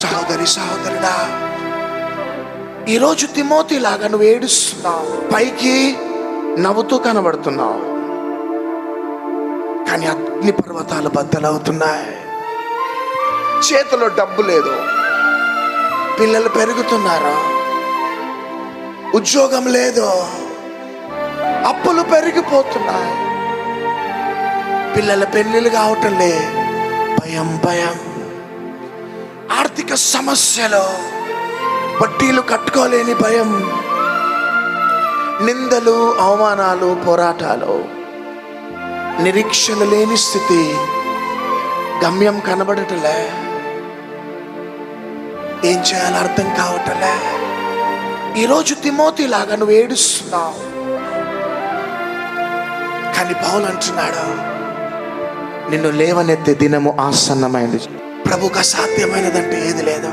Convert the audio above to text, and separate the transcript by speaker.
Speaker 1: సహోదరి సహోదరుడా, ఈరోజు తిమోతి లాగా నువ్వు ఏడుస్తున్నావు, పైకి నవ్వుతూ కనబడుతున్నావు, కానీ అగ్ని పర్వతాలు బద్దలవుతున్నాయి. చేతిలో డబ్బు లేదు, పిల్లలు పెరుగుతున్నారు, ఉద్యోగం లేదు, అప్పులు పెరిగిపోతున్నాయి, పిల్లల పెళ్ళిళ్ళు కావటం లే, భయం భయం, ఆర్థిక సమస్యలు, వడ్డీలు కట్టుకోలేని భయం, నిందలు అవమానాలు పోరాటాలు, నిరీక్షణ లేని స్థితి, గమ్యం కనబడటలే, ఏం చేయాలో అర్థం కావటలే. ఈరోజు తిమోతి లాగా నువ్వు ఏడుస్తున్నావు, కానీ పౌలు అంటున్నాడు, నిన్ను లేవనెత్తే దినము ఆసన్నమైంది. ప్రభుకు అసాధ్యమైనదంటే ఏది లేదు.